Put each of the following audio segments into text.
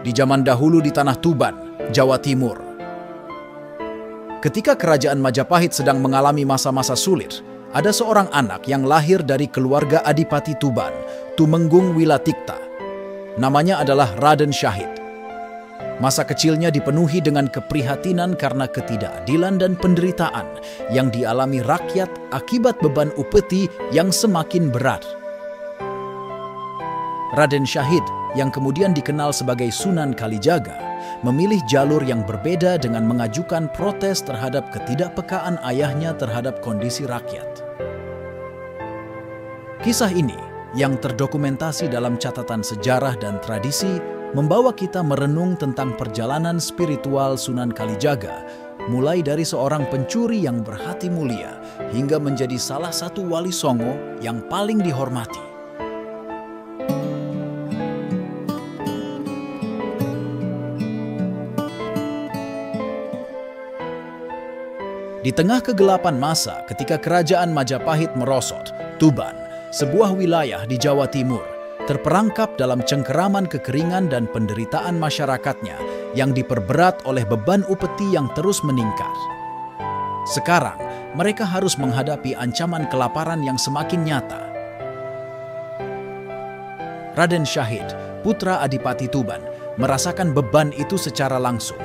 di zaman dahulu di tanah Tuban, Jawa Timur. Ketika kerajaan Majapahit sedang mengalami masa-masa sulit, ada seorang anak yang lahir dari keluarga Adipati Tuban, Tumenggung Wilatikta. Namanya adalah Raden Syahid. Masa kecilnya dipenuhi dengan keprihatinan karena ketidakadilan dan penderitaan yang dialami rakyat akibat beban upeti yang semakin berat. Raden Syahid, yang kemudian dikenal sebagai Sunan Kalijaga, memilih jalur yang berbeda dengan mengajukan protes terhadap ketidakpekaan ayahnya terhadap kondisi rakyat. Kisah ini, yang terdokumentasi dalam catatan sejarah dan tradisi, membawa kita merenung tentang perjalanan spiritual Sunan Kalijaga, mulai dari seorang pencuri yang berhati mulia hingga menjadi salah satu wali Songo yang paling dihormati. Di tengah kegelapan masa ketika kerajaan Majapahit merosot, Tuban, sebuah wilayah di Jawa Timur, terperangkap dalam cengkeraman kekeringan dan penderitaan masyarakatnya yang diperberat oleh beban upeti yang terus meningkat. Sekarang, mereka harus menghadapi ancaman kelaparan yang semakin nyata. Raden Syahid, putra Adipati Tuban, merasakan beban itu secara langsung.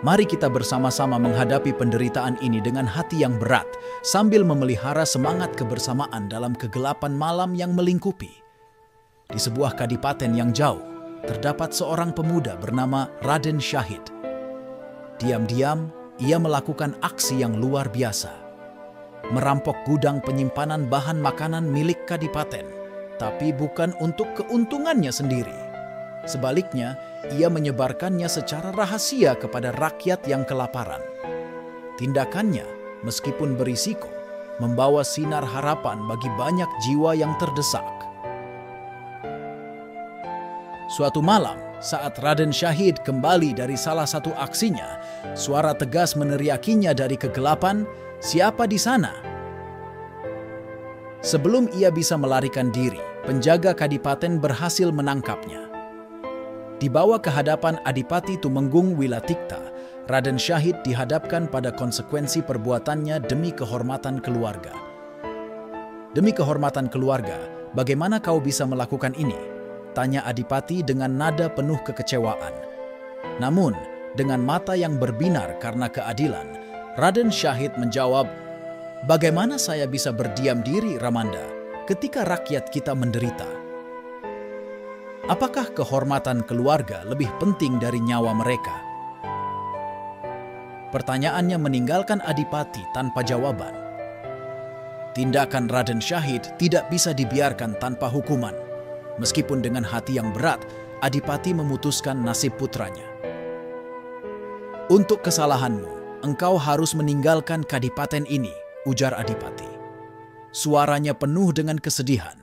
Mari kita bersama-sama menghadapi penderitaan ini dengan hati yang berat, sambil memelihara semangat kebersamaan dalam kegelapan malam yang melingkupi. Di sebuah kadipaten yang jauh, terdapat seorang pemuda bernama Raden Syahid. Diam-diam, ia melakukan aksi yang luar biasa. Merampok gudang penyimpanan bahan makanan milik kadipaten, tapi bukan untuk keuntungannya sendiri. Sebaliknya, ia menyebarkannya secara rahasia kepada rakyat yang kelaparan. Tindakannya, meskipun berisiko, membawa sinar harapan bagi banyak jiwa yang terdesak. Suatu malam, saat Raden Syahid kembali dari salah satu aksinya, suara tegas meneriakinya dari kegelapan, "Siapa di sana?" Sebelum ia bisa melarikan diri, penjaga kadipaten berhasil menangkapnya. Dibawa ke hadapan Adipati Tumenggung Wilatikta, Raden Syahid dihadapkan pada konsekuensi perbuatannya demi kehormatan keluarga. "Demi kehormatan keluarga, bagaimana kau bisa melakukan ini?" tanya Adipati dengan nada penuh kekecewaan. Namun, dengan mata yang berbinar karena keadilan, Raden Syahid menjawab, "Bagaimana saya bisa berdiam diri, Ramanda, ketika rakyat kita menderita? Apakah kehormatan keluarga lebih penting dari nyawa mereka?" Pertanyaannya meninggalkan Adipati tanpa jawaban. Tindakan Raden Syahid tidak bisa dibiarkan tanpa hukuman. Meskipun dengan hati yang berat, Adipati memutuskan nasib putranya. "Untuk kesalahanmu, engkau harus meninggalkan kadipaten ini," ujar Adipati. Suaranya penuh dengan kesedihan.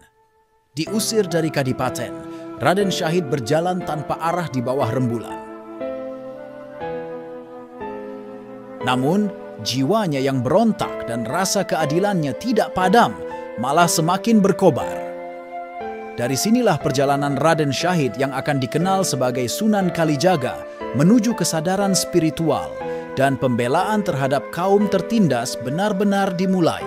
Diusir dari kadipaten, Raden Syahid berjalan tanpa arah di bawah rembulan. Namun, jiwanya yang berontak dan rasa keadilannya tidak padam, malah semakin berkobar. Dari sinilah perjalanan Raden Syahid yang akan dikenal sebagai Sunan Kalijaga menuju kesadaran spiritual dan pembelaan terhadap kaum tertindas benar-benar dimulai.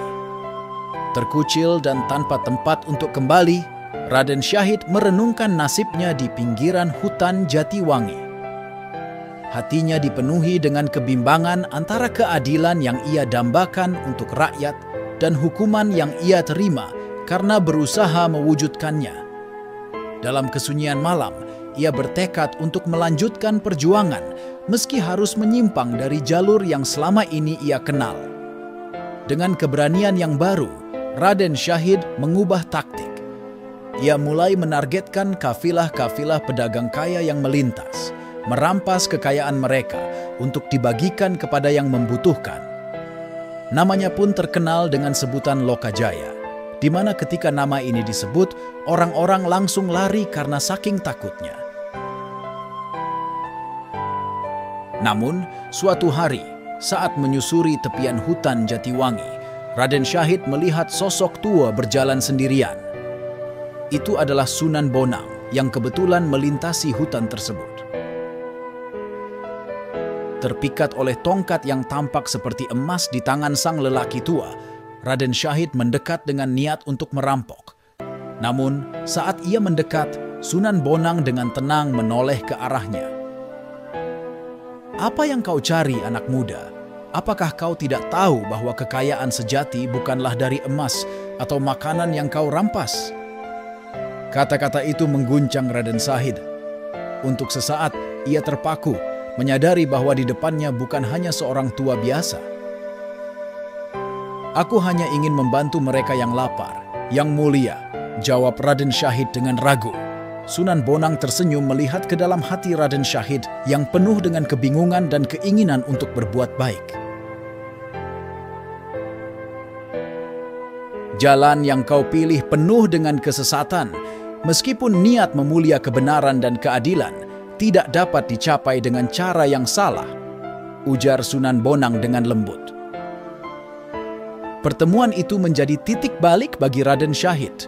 Terkucil dan tanpa tempat untuk kembali, Raden Syahid merenungkan nasibnya di pinggiran hutan Jatiwangi. Hatinya dipenuhi dengan kebimbangan antara keadilan yang ia dambakan untuk rakyat dan hukuman yang ia terima karena berusaha mewujudkannya. Dalam kesunyian malam, ia bertekad untuk melanjutkan perjuangan meski harus menyimpang dari jalur yang selama ini ia kenal. Dengan keberanian yang baru, Raden Syahid mengubah taktik. Ia mulai menargetkan kafilah-kafilah pedagang kaya yang melintas, merampas kekayaan mereka untuk dibagikan kepada yang membutuhkan. Namanya pun terkenal dengan sebutan Lokajaya, di mana ketika nama ini disebut, orang-orang langsung lari karena saking takutnya. Namun, suatu hari, saat menyusuri tepian hutan Jatiwangi, Raden Syahid melihat sosok tua berjalan sendirian. Itu adalah Sunan Bonang yang kebetulan melintasi hutan tersebut. Terpikat oleh tongkat yang tampak seperti emas di tangan sang lelaki tua, Raden Syahid mendekat dengan niat untuk merampok. Namun, saat ia mendekat, Sunan Bonang dengan tenang menoleh ke arahnya. "Apa yang kau cari, anak muda? Apakah kau tidak tahu bahwa kekayaan sejati bukanlah dari emas atau makanan yang kau rampas?" Kata-kata itu mengguncang Raden Syahid. Untuk sesaat, ia terpaku, menyadari bahwa di depannya bukan hanya seorang tua biasa. "Aku hanya ingin membantu mereka yang lapar, yang mulia," jawab Raden Syahid dengan ragu. Sunan Bonang tersenyum melihat ke dalam hati Raden Syahid yang penuh dengan kebingungan dan keinginan untuk berbuat baik. "Jalan yang kau pilih penuh dengan kesesatan, meskipun niat memulia kebenaran dan keadilan tidak dapat dicapai dengan cara yang salah," ujar Sunan Bonang dengan lembut. Pertemuan itu menjadi titik balik bagi Raden Syahid.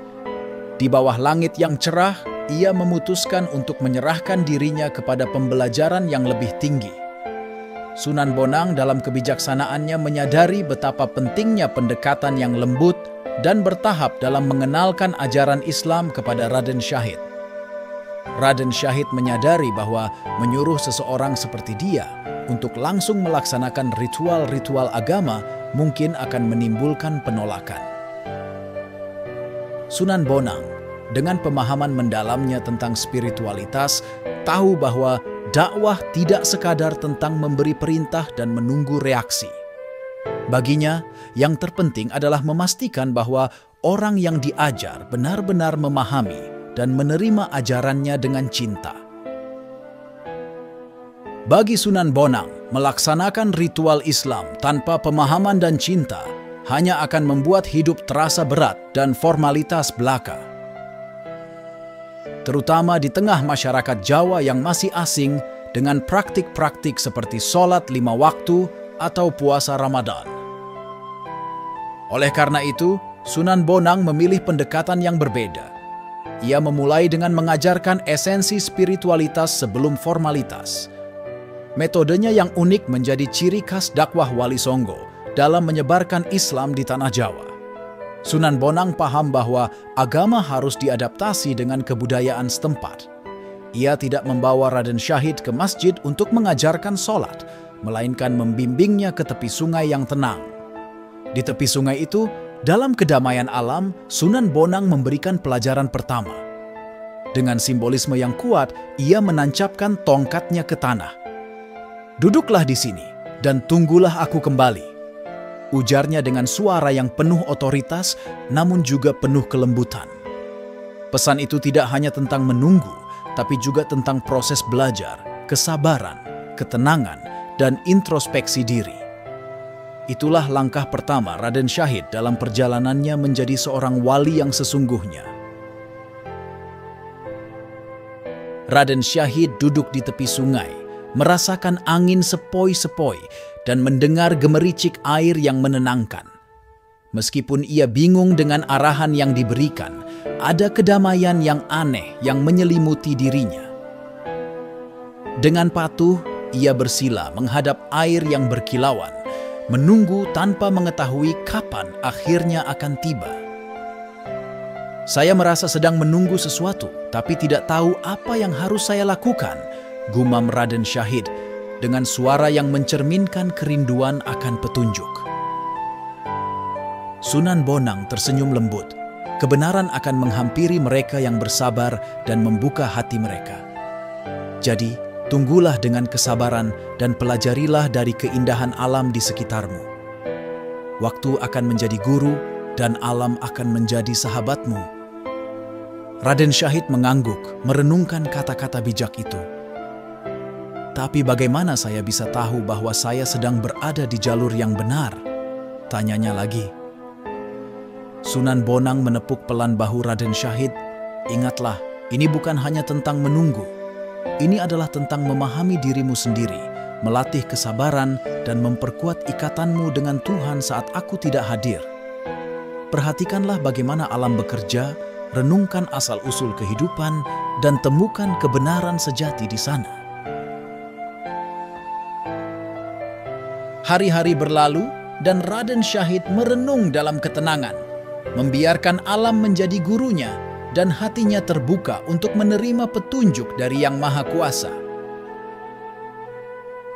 Di bawah langit yang cerah, ia memutuskan untuk menyerahkan dirinya kepada pembelajaran yang lebih tinggi. Sunan Bonang dalam kebijaksanaannya menyadari betapa pentingnya pendekatan yang lembut dan bertahap dalam mengenalkan ajaran Islam kepada Raden Syahid. Raden Syahid menyadari bahwa menyuruh seseorang seperti dia untuk langsung melaksanakan ritual-ritual agama mungkin akan menimbulkan penolakan. Sunan Bonang, dengan pemahaman mendalamnya tentang spiritualitas, tahu bahwa dakwah tidak sekadar tentang memberi perintah dan menunggu reaksi. Baginya, yang terpenting adalah memastikan bahwa orang yang diajar benar-benar memahami dan menerima ajarannya dengan cinta. Bagi Sunan Bonang, melaksanakan ritual Islam tanpa pemahaman dan cinta hanya akan membuat hidup terasa berat dan formalitas belaka. Terutama di tengah masyarakat Jawa yang masih asing dengan praktik-praktik seperti sholat 5 waktu atau puasa Ramadan. Oleh karena itu, Sunan Bonang memilih pendekatan yang berbeda. Ia memulai dengan mengajarkan esensi spiritualitas sebelum formalitas. Metodenya yang unik menjadi ciri khas dakwah Wali Songo dalam menyebarkan Islam di tanah Jawa. Sunan Bonang paham bahwa agama harus diadaptasi dengan kebudayaan setempat. Ia tidak membawa Raden Syahid ke masjid untuk mengajarkan sholat, melainkan membimbingnya ke tepi sungai yang tenang. Di tepi sungai itu, dalam kedamaian alam, Sunan Bonang memberikan pelajaran pertama. Dengan simbolisme yang kuat, ia menancapkan tongkatnya ke tanah. "Duduklah di sini dan tunggulah aku kembali," ujarnya dengan suara yang penuh otoritas namun juga penuh kelembutan. Pesan itu tidak hanya tentang menunggu, tapi juga tentang proses belajar, kesabaran, ketenangan, dan introspeksi diri. Itulah langkah pertama Raden Syahid dalam perjalanannya menjadi seorang wali yang sesungguhnya. Raden Syahid duduk di tepi sungai, merasakan angin sepoi-sepoi dan mendengar gemericik air yang menenangkan. Meskipun ia bingung dengan arahan yang diberikan, ada kedamaian yang aneh yang menyelimuti dirinya. Dengan patuh, ia bersila menghadap air yang berkilauan, menunggu tanpa mengetahui kapan akhirnya akan tiba. "Saya merasa sedang menunggu sesuatu, tapi tidak tahu apa yang harus saya lakukan," gumam Raden Syahid dengan suara yang mencerminkan kerinduan akan petunjuk. Sunan Bonang tersenyum lembut. Kebenaran akan menghampiri mereka yang bersabar dan membuka hati mereka. Jadi, tunggulah dengan kesabaran dan pelajarilah dari keindahan alam di sekitarmu. Waktu akan menjadi guru dan alam akan menjadi sahabatmu. Raden Syahid mengangguk, merenungkan kata-kata bijak itu. "Tapi bagaimana saya bisa tahu bahwa saya sedang berada di jalur yang benar?" tanyanya lagi. Sunan Bonang menepuk pelan bahu Raden Syahid. "Ingatlah, ini bukan hanya tentang menunggu. Ini adalah tentang memahami dirimu sendiri, melatih kesabaran, dan memperkuat ikatanmu dengan Tuhan saat aku tidak hadir. Perhatikanlah bagaimana alam bekerja, renungkan asal-usul kehidupan, dan temukan kebenaran sejati di sana. Hari-hari berlalu dan Raden Syahid merenung dalam ketenangan, membiarkan alam menjadi gurunya dan hatinya terbuka untuk menerima petunjuk dari Yang Maha Kuasa.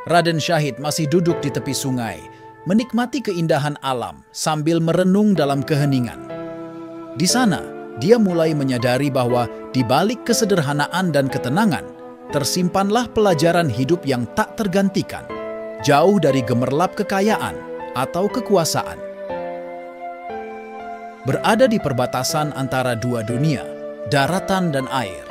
Raden Syahid masih duduk di tepi sungai, menikmati keindahan alam sambil merenung dalam keheningan. Di sana, dia mulai menyadari bahwa di balik kesederhanaan dan ketenangan, tersimpanlah pelajaran hidup yang tak tergantikan, jauh dari gemerlap kekayaan atau kekuasaan. Berada di perbatasan antara dua dunia, daratan dan air,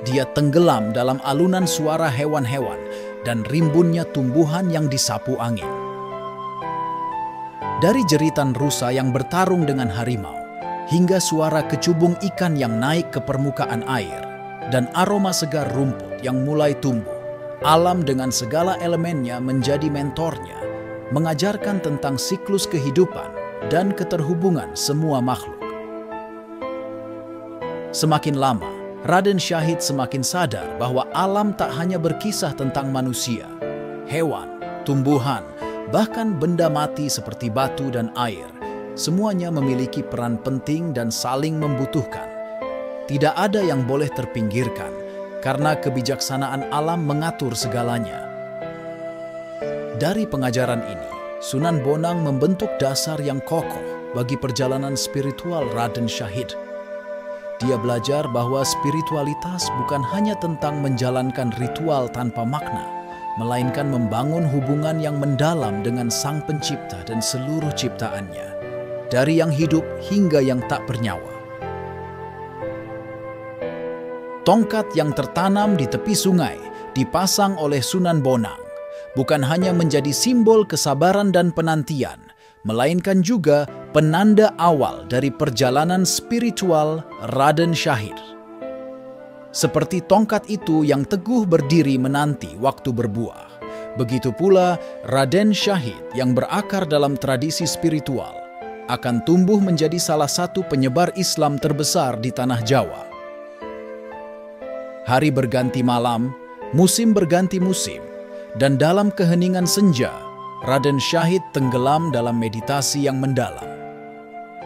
dia tenggelam dalam alunan suara hewan-hewan dan rimbunnya tumbuhan yang disapu angin. Dari jeritan rusa yang bertarung dengan harimau, hingga suara kecubung ikan yang naik ke permukaan air, dan aroma segar rumput yang mulai tumbuh, alam dengan segala elemennya menjadi mentornya, mengajarkan tentang siklus kehidupan dan keterhubungan semua makhluk. Semakin lama, Raden Syahid semakin sadar bahwa alam tak hanya berkisah tentang manusia, hewan, tumbuhan, bahkan benda mati seperti batu dan air. Semuanya memiliki peran penting dan saling membutuhkan. Tidak ada yang boleh terpinggirkan, karena kebijaksanaan alam mengatur segalanya. Dari pengajaran ini, Sunan Bonang membentuk dasar yang kokoh bagi perjalanan spiritual Raden Syahid. Dia belajar bahwa spiritualitas bukan hanya tentang menjalankan ritual tanpa makna, melainkan membangun hubungan yang mendalam dengan Sang Pencipta dan seluruh ciptaannya, dari yang hidup hingga yang tak bernyawa. Tongkat yang tertanam di tepi sungai dipasang oleh Sunan Bonang bukan hanya menjadi simbol kesabaran dan penantian, melainkan juga penanda awal dari perjalanan spiritual Raden Syahid. Seperti tongkat itu yang teguh berdiri menanti waktu berbuah, begitu pula Raden Syahid yang berakar dalam tradisi spiritual akan tumbuh menjadi salah satu penyebar Islam terbesar di tanah Jawa. Hari berganti malam, musim berganti musim, dan dalam keheningan senja, Raden Syahid tenggelam dalam meditasi yang mendalam.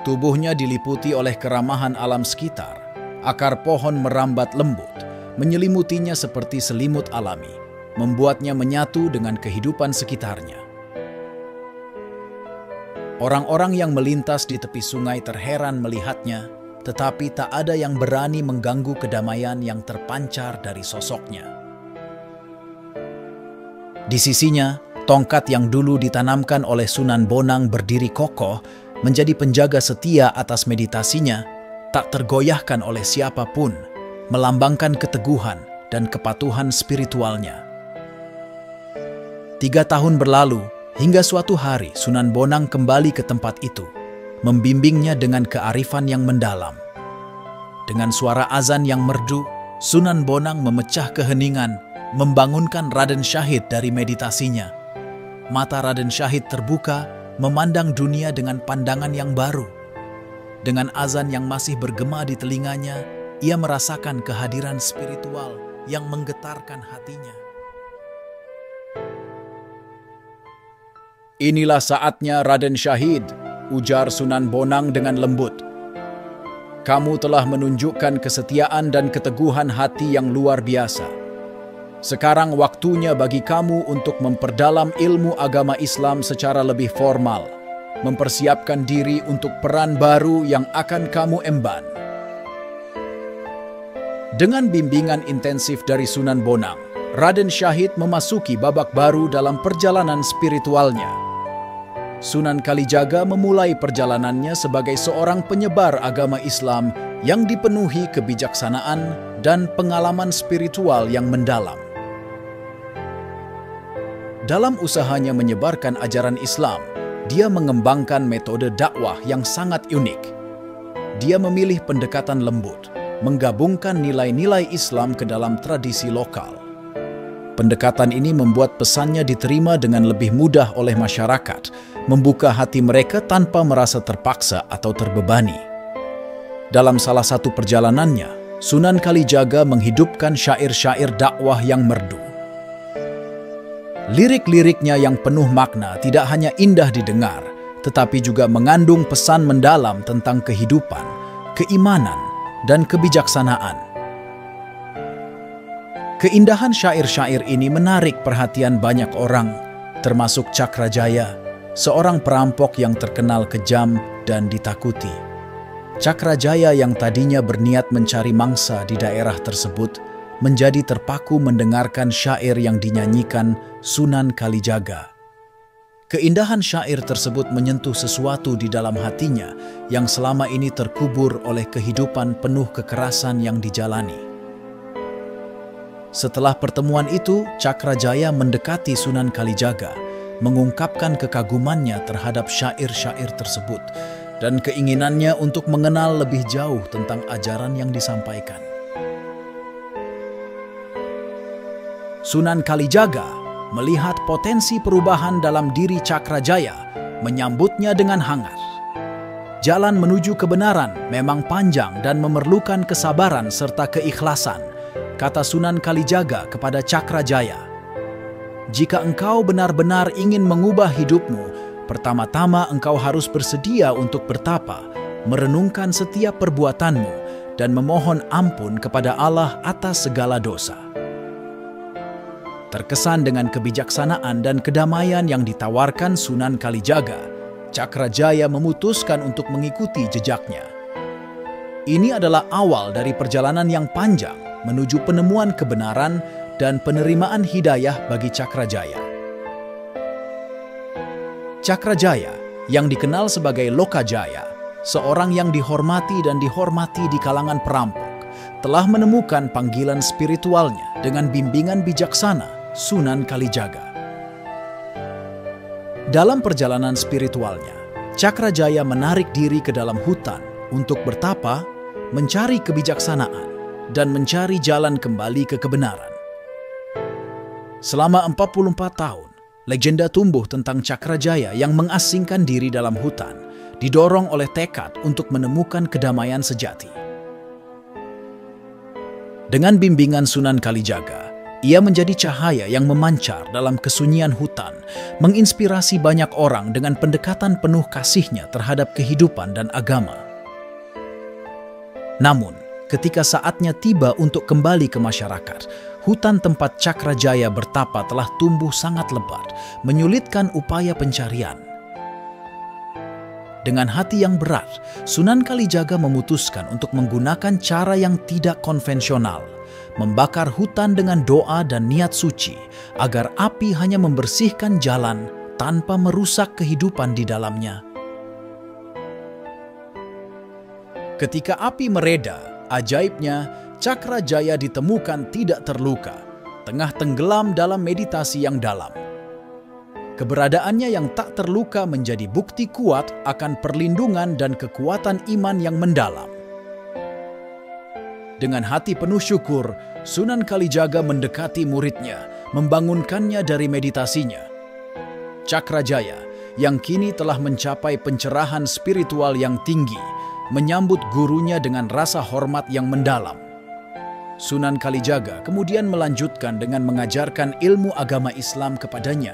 Tubuhnya diliputi oleh keramahan alam sekitar. Akar pohon merambat lembut, menyelimutinya seperti selimut alami, membuatnya menyatu dengan kehidupan sekitarnya. Orang-orang yang melintas di tepi sungai terheran melihatnya, tetapi tak ada yang berani mengganggu kedamaian yang terpancar dari sosoknya. Di sisinya, tongkat yang dulu ditanamkan oleh Sunan Bonang berdiri kokoh, menjadi penjaga setia atas meditasinya, tak tergoyahkan oleh siapapun, melambangkan keteguhan dan kepatuhan spiritualnya. 3 tahun berlalu, hingga suatu hari Sunan Bonang kembali ke tempat itu, membimbingnya dengan kearifan yang mendalam. Dengan suara azan yang merdu, Sunan Bonang memecah keheningan, membangunkan Raden Syahid dari meditasinya. Mata Raden Syahid terbuka, memandang dunia dengan pandangan yang baru. Dengan azan yang masih bergema di telinganya, ia merasakan kehadiran spiritual yang menggetarkan hatinya. "Inilah saatnya, Raden Syahid," ujar Sunan Bonang dengan lembut. "Kamu telah menunjukkan kesetiaan dan keteguhan hati yang luar biasa. Sekarang waktunya bagi kamu untuk memperdalam ilmu agama Islam secara lebih formal, mempersiapkan diri untuk peran baru yang akan kamu emban." Dengan bimbingan intensif dari Sunan Bonang, Raden Syahid memasuki babak baru dalam perjalanan spiritualnya. Sunan Kalijaga memulai perjalanannya sebagai seorang penyebar agama Islam yang dipenuhi kebijaksanaan dan pengalaman spiritual yang mendalam. Dalam usahanya menyebarkan ajaran Islam, dia mengembangkan metode dakwah yang sangat unik. Dia memilih pendekatan lembut, menggabungkan nilai-nilai Islam ke dalam tradisi lokal. Pendekatan ini membuat pesannya diterima dengan lebih mudah oleh masyarakat, membuka hati mereka tanpa merasa terpaksa atau terbebani. Dalam salah satu perjalanannya, Sunan Kalijaga menghidupkan syair-syair dakwah yang merdu. Lirik-liriknya yang penuh makna tidak hanya indah didengar, tetapi juga mengandung pesan mendalam tentang kehidupan, keimanan, dan kebijaksanaan. Keindahan syair-syair ini menarik perhatian banyak orang, termasuk Cakrajaya, seorang perampok yang terkenal kejam dan ditakuti. Cakrajaya yang tadinya berniat mencari mangsa di daerah tersebut menjadi terpaku mendengarkan syair yang dinyanyikan Sunan Kalijaga. Keindahan syair tersebut menyentuh sesuatu di dalam hatinya yang selama ini terkubur oleh kehidupan penuh kekerasan yang dijalani. Setelah pertemuan itu, Cakrajaya mendekati Sunan Kalijaga, mengungkapkan kekagumannya terhadap syair-syair tersebut dan keinginannya untuk mengenal lebih jauh tentang ajaran yang disampaikan. Sunan Kalijaga melihat potensi perubahan dalam diri Cakrajaya, menyambutnya dengan hangat. Jalan menuju kebenaran memang panjang dan memerlukan kesabaran serta keikhlasan, kata Sunan Kalijaga kepada Cakrajaya. Jika engkau benar-benar ingin mengubah hidupmu, pertama-tama engkau harus bersedia untuk bertapa, merenungkan setiap perbuatanmu, dan memohon ampun kepada Allah atas segala dosa. Terkesan dengan kebijaksanaan dan kedamaian yang ditawarkan Sunan Kalijaga, Cakrajaya memutuskan untuk mengikuti jejaknya. Ini adalah awal dari perjalanan yang panjang menuju penemuan kebenaran dan penerimaan hidayah bagi Cakrajaya. Cakrajaya, yang dikenal sebagai Lokajaya, seorang yang dihormati di kalangan perampok, telah menemukan panggilan spiritualnya dengan bimbingan bijaksana Sunan Kalijaga. Dalam perjalanan spiritualnya, Cakrajaya menarik diri ke dalam hutan untuk bertapa, mencari kebijaksanaan, dan mencari jalan kembali ke kebenaran. Selama 44 tahun, legenda tumbuh tentang Cakrajaya yang mengasingkan diri dalam hutan, didorong oleh tekad untuk menemukan kedamaian sejati. Dengan bimbingan Sunan Kalijaga, ia menjadi cahaya yang memancar dalam kesunyian hutan, menginspirasi banyak orang dengan pendekatan penuh kasihnya terhadap kehidupan dan agama. Namun, ketika saatnya tiba untuk kembali ke masyarakat, hutan tempat Cakrajaya bertapa telah tumbuh sangat lebat, menyulitkan upaya pencarian. Dengan hati yang berat, Sunan Kalijaga memutuskan untuk menggunakan cara yang tidak konvensional, membakar hutan dengan doa dan niat suci, agar api hanya membersihkan jalan tanpa merusak kehidupan di dalamnya. Ketika api mereda, ajaibnya, Cakrajaya ditemukan tidak terluka, tengah tenggelam dalam meditasi yang dalam. Keberadaannya yang tak terluka menjadi bukti kuat akan perlindungan dan kekuatan iman yang mendalam. Dengan hati penuh syukur, Sunan Kalijaga mendekati muridnya, membangunkannya dari meditasinya. Cakrajaya, yang kini telah mencapai pencerahan spiritual yang tinggi, menyambut gurunya dengan rasa hormat yang mendalam. Sunan Kalijaga kemudian melanjutkan dengan mengajarkan ilmu agama Islam kepadanya,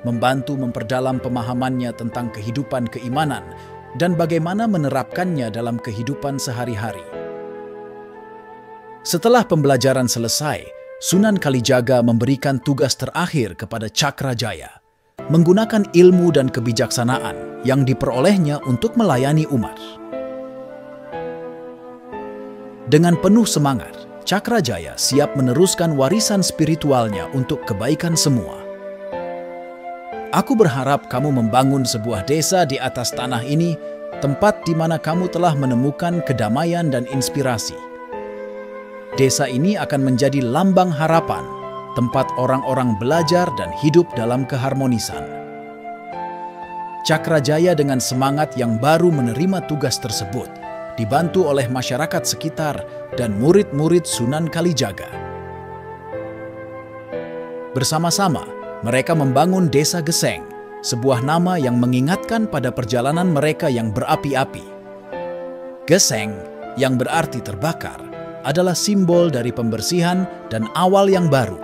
membantu memperdalam pemahamannya tentang kehidupan keimanan dan bagaimana menerapkannya dalam kehidupan sehari-hari. Setelah pembelajaran selesai, Sunan Kalijaga memberikan tugas terakhir kepada Cakrajaya, menggunakan ilmu dan kebijaksanaan yang diperolehnya untuk melayani umat. Dengan penuh semangat, Cakrajaya siap meneruskan warisan spiritualnya untuk kebaikan semua. Aku berharap kamu membangun sebuah desa di atas tanah ini, tempat di mana kamu telah menemukan kedamaian dan inspirasi. Desa ini akan menjadi lambang harapan, tempat orang-orang belajar dan hidup dalam keharmonisan. Cakrajaya dengan semangat yang baru menerima tugas tersebut, dibantu oleh masyarakat sekitar dan murid-murid Sunan Kalijaga. Bersama-sama, mereka membangun Desa Geseng, sebuah nama yang mengingatkan pada perjalanan mereka yang berapi-api. Geseng yang berarti terbakar, adalah simbol dari pembersihan dan awal yang baru.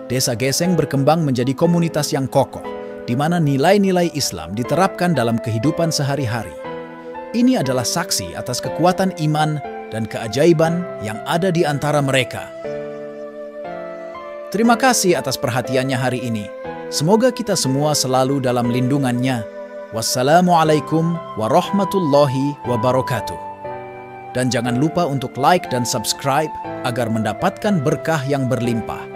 Desa Geseng berkembang menjadi komunitas yang kokoh, di mana nilai-nilai Islam diterapkan dalam kehidupan sehari-hari. Ini adalah saksi atas kekuatan iman dan keajaiban yang ada di antara mereka. Terima kasih atas perhatiannya hari ini. Semoga kita semua selalu dalam lindungannya. Wassalamualaikum warahmatullahi wabarakatuh. Dan jangan lupa untuk like dan subscribe agar mendapatkan berkah yang berlimpah.